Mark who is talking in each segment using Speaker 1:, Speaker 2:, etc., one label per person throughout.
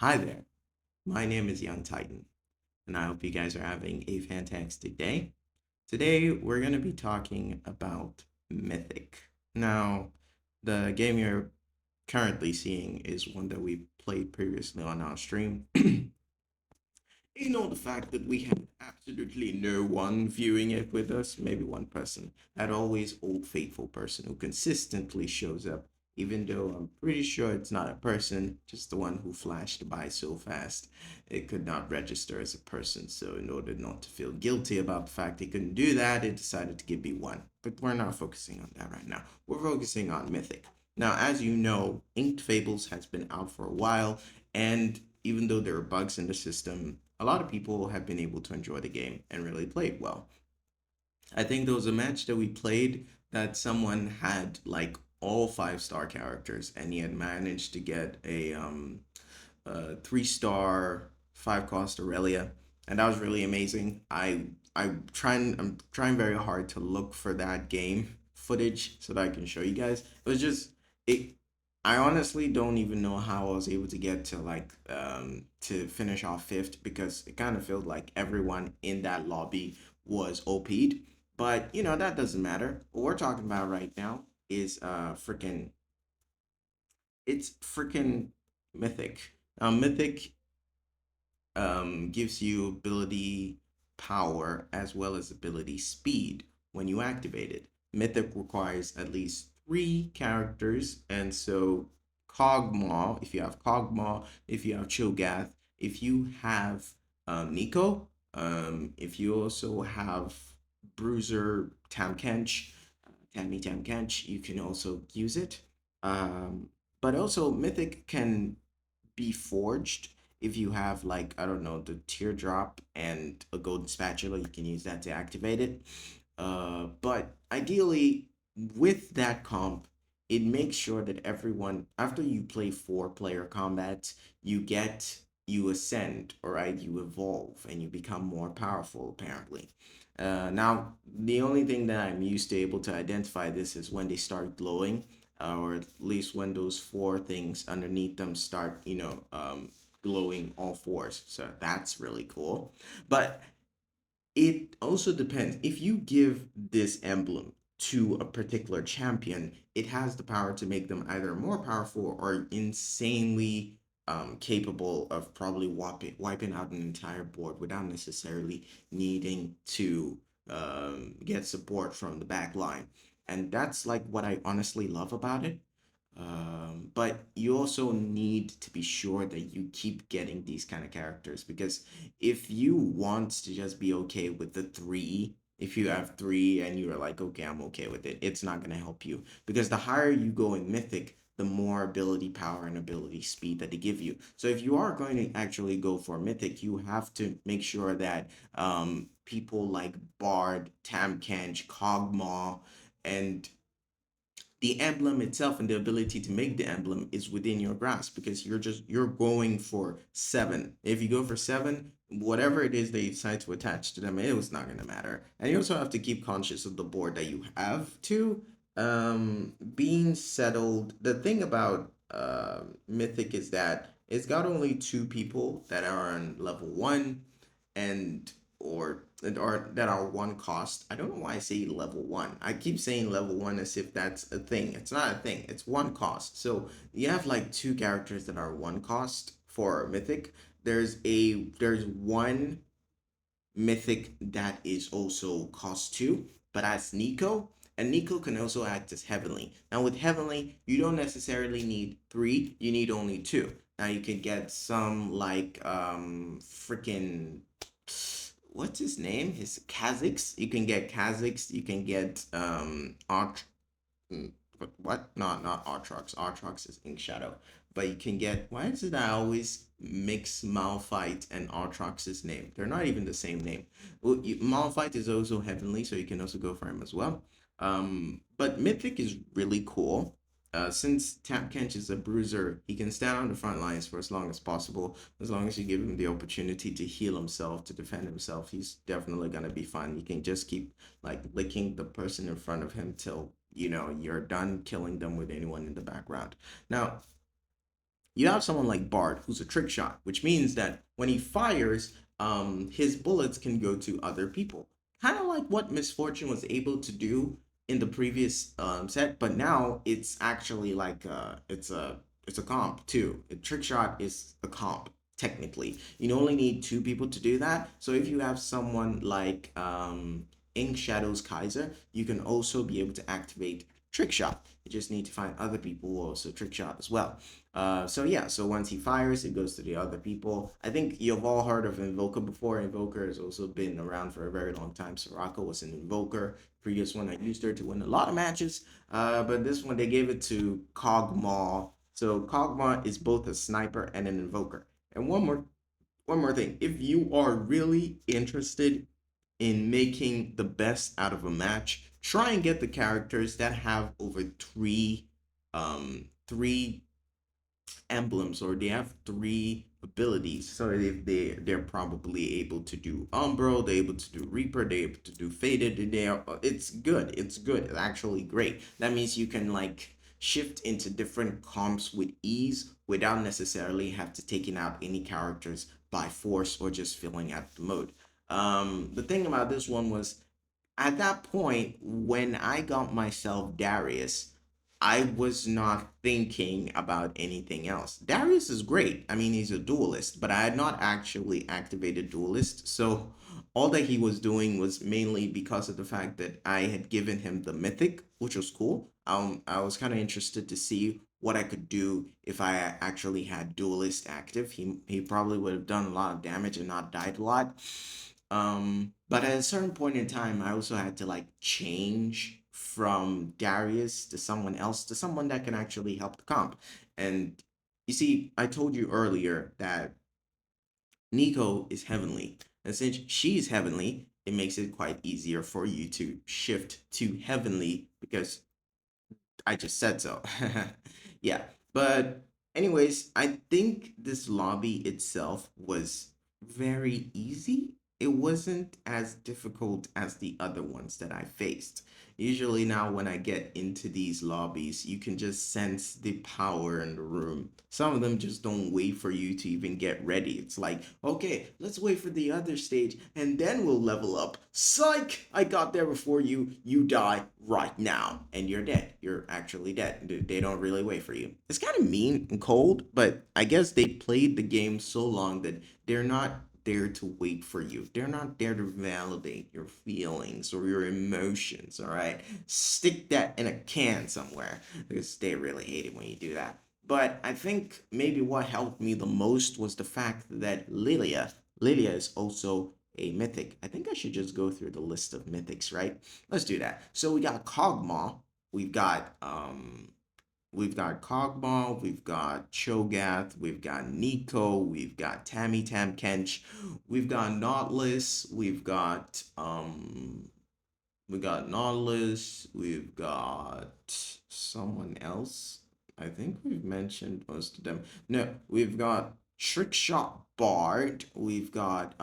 Speaker 1: Hi there, my name is Young Titan, and I hope you guys are having a fantastic day. Today, we're going to be talking about Mythic. Now, the game you're currently seeing is one that we played previously on our stream. The fact that we had absolutely no one viewing it with us, maybe one person, that always old faithful person who consistently shows up, even though I'm pretty sure it's not a person, just the one who flashed by so fast it could not register as a person. So, in order not to feel guilty about the fact he couldn't do that, it decided to give me one. But we're not focusing on that right now. We're focusing on Mythic. Now, as you know, Inked Fables has been out for a while, and even though there are bugs in the system, a lot of people have been able to enjoy the game and really play it well. I think there was a match that we played that someone had like all 5-star characters, and he had managed to get a 3-star 5-cost Aurelia, and that was really amazing. I'm trying very hard to look for that game footage so that I can show you guys. It was just it. I honestly don't even know how I was able to get to to finish off fifth, because it kind of felt like everyone in that lobby was OP'd. But that doesn't matter. What we're talking about right now is freaking it's freaking Mythic. Mythic gives you ability power as well as ability speed when you activate it. Mythic requires at least 3 characters, and so Kog'Maw, if you have Kog'Maw, if you have Cho'Gath, if you have Nico, if you also have Bruiser Tamkench, Tammy Tamkench, you can also use it. Um, but also Mythic can be forged. If you have, like, I don't know, the teardrop and a golden spatula, you can use that to activate it. But ideally, with that comp, it makes sure that everyone, after you play 4-player combat, you ascend, all right, you evolve and you become more powerful, apparently. Now, the only thing that I'm used to able to identify this is when they start glowing, or at least when those 4 things underneath them start, glowing all fours. So that's really cool. But it also depends. If you give this emblem to a particular champion, it has the power to make them either more powerful or insanely capable of probably wiping out an entire board without necessarily needing to get support from the back line. And that's like what I honestly love about it. But you also need to be sure that you keep getting these kind of characters, because if you want to just be okay with the 3, if you have 3 and you're like, okay, I'm okay with it, it's not going to help you, because the higher you go in Mythic, the more ability power and ability speed that they give you. So if you are going to actually go for Mythic, you have to make sure that people like Bard, Tamkench, Kog'Maw, and the emblem itself and the ability to make the emblem is within your grasp, because you're going for 7. If you go for 7, whatever it is they decide to attach to them, it was not going to matter. And you also have to keep conscious of the board that you have to being settled. The thing about Mythic is that it's got only 2 people that are on level 1, and or that are 1 cost. I don't know why I say level 1. I keep saying level 1 as if that's a thing. It's not a thing. It's 1 cost. So you have like 2 characters that are 1 cost for Mythic. There's one Mythic that is also cost 2, but that's Nico. And Nico can also act as Heavenly. Now with Heavenly, you don't necessarily need 3, you need only 2. Now you can get some like freaking, what's his name? His Kha'Zix. You can get Kha'Zix. You can get what? No, not Artrox. Artrox is Ink Shadow. But you can get. Why is it I always mix Malphite and Artrox's name? They're not even the same name. Well, Malphite is also heavenly, so you can also go for him as well. But Mythic is really cool. Since Tapkench is a bruiser, he can stand on the front lines for as long as possible. As long as you give him the opportunity to heal himself, to defend himself, he's definitely gonna be fun. You can just keep like licking the person in front of him till you're done killing them with anyone in the background. Now, You have someone like Bard, who's a trick shot, which means that when he fires, his bullets can go to other people. Kind of like what Misfortune was able to do in the previous set, but now it's actually like it's a comp too. A trick shot is a comp technically. You only need two people to do that. So if you have someone like Ink Shadows Kaiser, you can also be able to activate trick shot. You just need to find other people who also trick shot as well. So yeah, so once he fires, it goes to the other people. I think you've all heard of Invoker before. Invoker has also been around for a very long time. Soraka was an Invoker. Previous one, I used her to win a lot of matches. But this one, they gave it to Kog'Maw. So Kog'Maw is both a sniper and an Invoker. And one more thing. If you are really interested in making the best out of a match, try and get the characters that have over three emblems, or they have three abilities. So if they're probably able to do Umbro, they're able to do Reaper, they're able to do Faded. It's good. It's good. It's actually great. That means you can like shift into different comps with ease without necessarily have to taking out any characters by force or just filling out the mode. The thing about this one was at that point, when I got myself Darius, I was not thinking about anything else. Darius is great. I mean, he's a duelist, but I had not actually activated duelist. So all that he was doing was mainly because of the fact that I had given him the mythic, which was cool. I was kind of interested to see what I could do if I actually had duelist active. He probably would have done a lot of damage and not died a lot. But at a certain point in time, I also had to like change from Darius to someone else, to someone that can actually help the comp. And you see, I told you earlier that Nico is heavenly. And since she's heavenly, it makes it quite easier for you to shift to heavenly because I just said so. Yeah. But anyways, I think this lobby itself was very easy. It wasn't as difficult as the other ones that I faced. Usually now when I get into these lobbies, you can just sense the power in the room. Some of them just don't wait for you to even get ready. It's like, okay, let's wait for the other stage and then we'll level up. Psych! I got there before you. You die right now and you're dead. You're actually dead. They don't really wait for you. It's kind of mean and cold, but I guess they played the game so long that they're not there to wait for you. They're not there to validate your feelings or your emotions, all right? Stick that in a can somewhere because they really hate it when you do that. But I think maybe what helped me the most was the fact that Lilia is also a mythic. I think I should just go through the list of mythics, right? Let's do that. So we got Kog'Maw, we've got Kog'Maw, we've got Cho'Gath, we've got Nico, we've got Tammy Tam Kench, we've got Nautilus, we've got someone else. I think we've mentioned most of them. No, we've got Trickshot Bard, we've got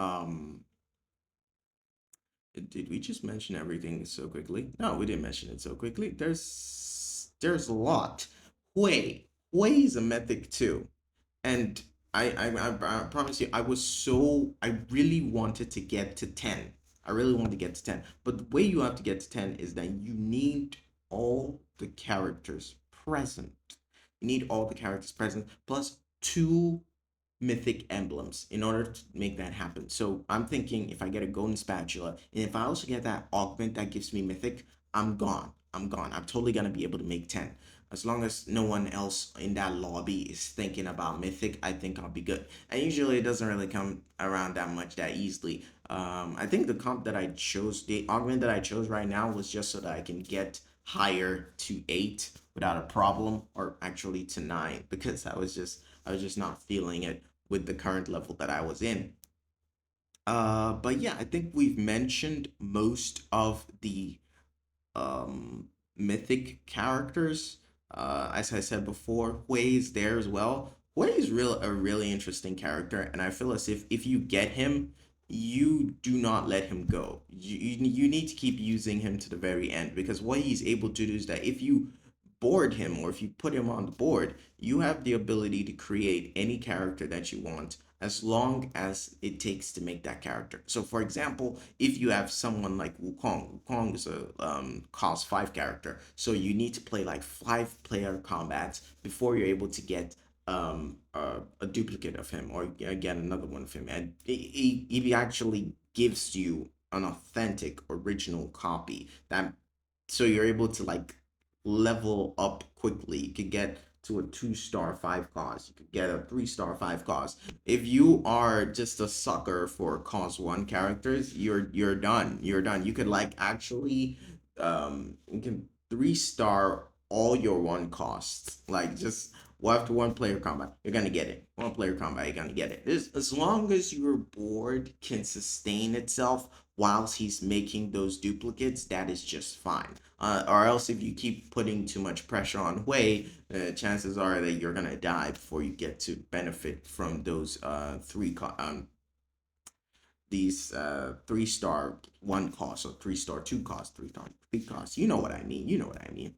Speaker 1: did we just mention everything so quickly? No, we didn't mention it so quickly. There's a lot. Hui is a mythic too, and I promise you, I really wanted to get to 10. I really wanted to get to 10. But the way you have to get to 10 is that you need all the characters present. You need all the characters present plus two mythic emblems in order to make that happen. So I'm thinking if I get a golden spatula and if I also get that augment that gives me mythic, I'm gone. I'm gone. I'm totally gonna be able to make 10. As long as no one else in that lobby is thinking about mythic, I think I'll be good. And usually it doesn't really come around that much that easily. I think the comp that I chose, the augment that I chose right now was just so that I can get higher to 8 without a problem, or actually to 9 because I was just not feeling it with the current level that I was in. But yeah, I think we've mentioned most of the mythic characters. As I said before, Hui is there as well. Hui is a really interesting character, and I feel as if you get him, you do not let him go. You need to keep using him to the very end because what he's able to do is that if you board him or if you put him on the board, you have the ability to create any character that you want as long as it takes to make that character. So, for example, if you have someone like Wukong is a cost 5 character, so you need to play like 5 player combats before you're able to get a duplicate of him or get another one of him, and he actually gives you an authentic original copy that so you're able to like level up quickly. You could get to a 2 star 5 cause. You could get a 3 star 5 cause. If you are just a sucker for cause 1 characters, you're done. You're done. You could like actually you can 3 star all your 1 costs. Like just after 1 player combat, you're gonna get it. 1 player combat, you're gonna get it. As long as your board can sustain itself whilst he's making those duplicates, that is just fine. Or else if you keep putting too much pressure on Hui, chances are that you're gonna die before you get to benefit from those these 3 star 1 cost or 3 star 2 cost, 3 star 3 cost. You know what I mean. You know what I mean.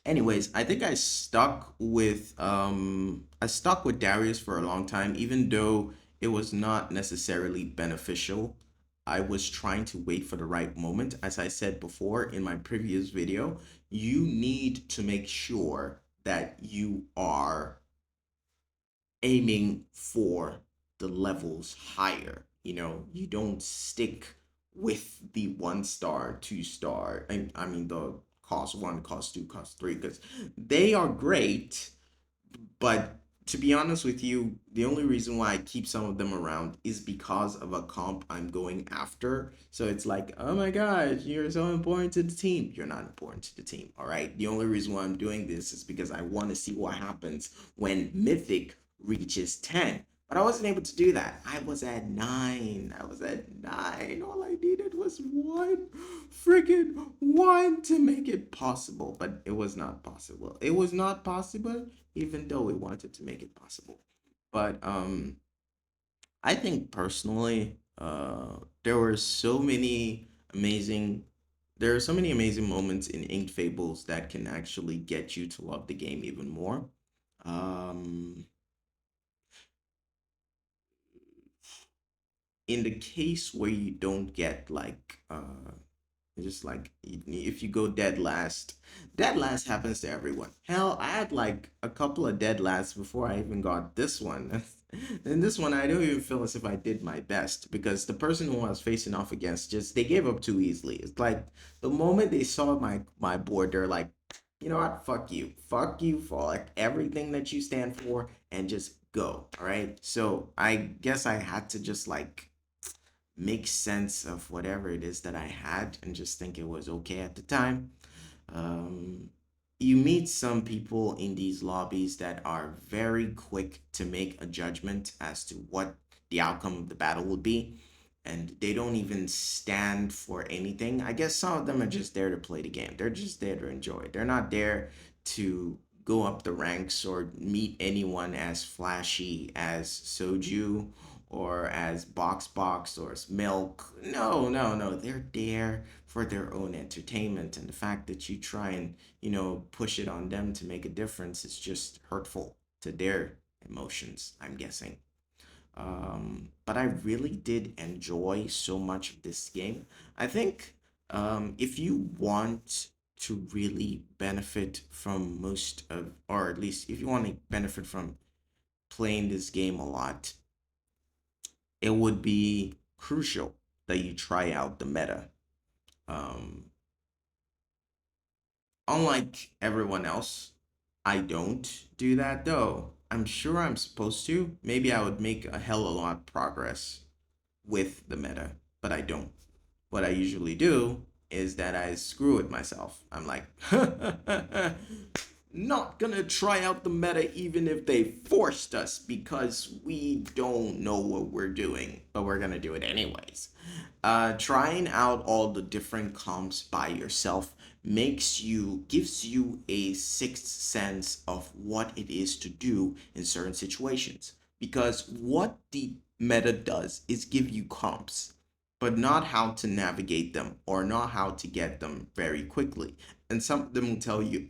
Speaker 1: Anyways, I think I stuck with Darius for a long time, even though it was not necessarily beneficial. I was trying to wait for the right moment. As I said before in my previous video, you need to make sure that you are aiming for the levels higher. You know, you don't stick with the 1 star, 2 star, and I mean the cost 1, cost 2, cost 3, because they are great, but to be honest with you, the only reason why I keep some of them around is because of a comp I'm going after. So it's like, oh my gosh, you're so important to the team. You're not important to the team, all right? The only reason why I'm doing this is because I want to see what happens when Mythic reaches 10. But I wasn't able to do that. I was at 9. I was at 9. All I needed was one freaking one to make it possible. But it was not possible. It was not possible even though we wanted to make it possible. But I think personally, there were so many amazing there are so many amazing moments in Inked Fables that can actually get you to love the game even more. Um, in the case where you don't get like just like if you go dead last happens to everyone. Hell, I had like a couple of dead lasts before I even got this one. And this one I don't even feel as if I did my best because the person who I was facing off against just they gave up too easily. It's like the moment they saw my board, they're like, you know what, fuck you for like everything that you stand for and just go. All right, so I guess I had to just like make sense of whatever it is that I had and just think it was okay at the time. Um, you meet some people in these lobbies that are very quick to make a judgment as to what the outcome of the battle would be, and they don't even stand for anything. I guess some of them are just there to play the game. They're just there to enjoy. They're not there to go up the ranks or meet anyone as flashy as Soju or as Box or as Milk. No, no, no. They're there for their own entertainment. And the fact that you try and, push it on them to make a difference is just hurtful to their emotions, I'm guessing. But I really did enjoy so much of this game. I think if you want to really benefit from most of, or at least if you want to benefit from playing this game a lot, it would be crucial that you try out the meta. Um, Unlike everyone else, I don't do that though. I'm sure I'm supposed to. Maybe I would make a hell of a lot of progress with the meta, but I don't. What I usually do is that I screw with myself. I'm like, not gonna try out the meta even if they forced us because we don't know what we're doing, but we're gonna do it anyways. Trying out all the different comps by yourself gives you a sixth sense of what it is to do in certain situations. Because what the meta does is give you comps, but not how to navigate them or not how to get them very quickly. and some of them will tell you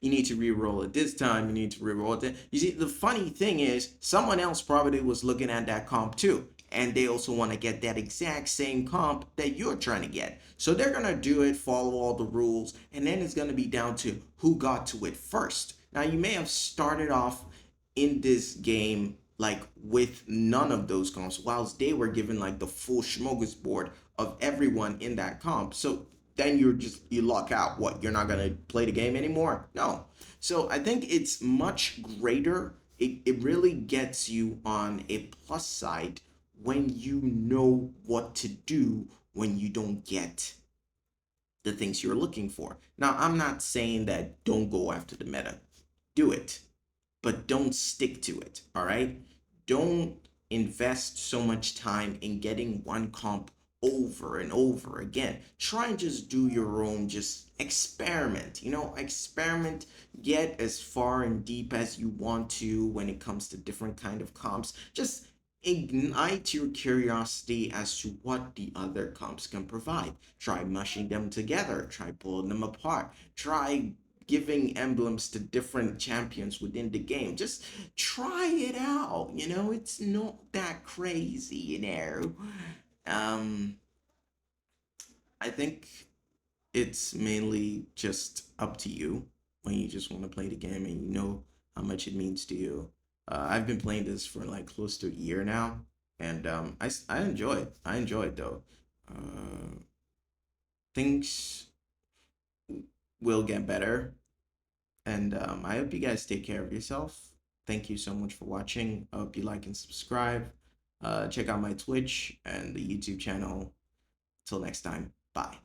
Speaker 1: you need to re-roll it this time, you need to re-roll it. You see, the funny thing is, someone else probably was looking at that comp too, and they also want to get that exact same comp that you're trying to get. So they're gonna do it, follow all the rules, and then it's gonna be down to who got to it first. Now you may have started off in this game like with none of those comps, whilst they were given like the full smorgasbord of everyone in that comp. So then you lock out. What, you're not gonna play the game anymore? No. So I think it's much greater. It really gets you on a plus side when you know what to do when you don't get the things you're looking for. Now, I'm not saying that don't go after the meta. Do it, but don't stick to it. All right? Don't invest so much time in getting one comp over and over again. Try and just do your own, just experiment. Experiment, get as far and deep as you want to when it comes to different kind of comps. Just ignite your curiosity as to what the other comps can provide. Try mushing them together, try pulling them apart, try giving emblems to different champions within the game. Just try it out. It's not that crazy. Um, I think it's mainly just up to you when you just want to play the game and you know how much it means to you. I've been playing this for like close to a year now, and I enjoy it. I enjoy it though. Things will get better. And I hope you guys take care of yourself. Thank you so much for watching. I hope you like and subscribe. Check out my Twitch and the YouTube channel. Till next time, bye.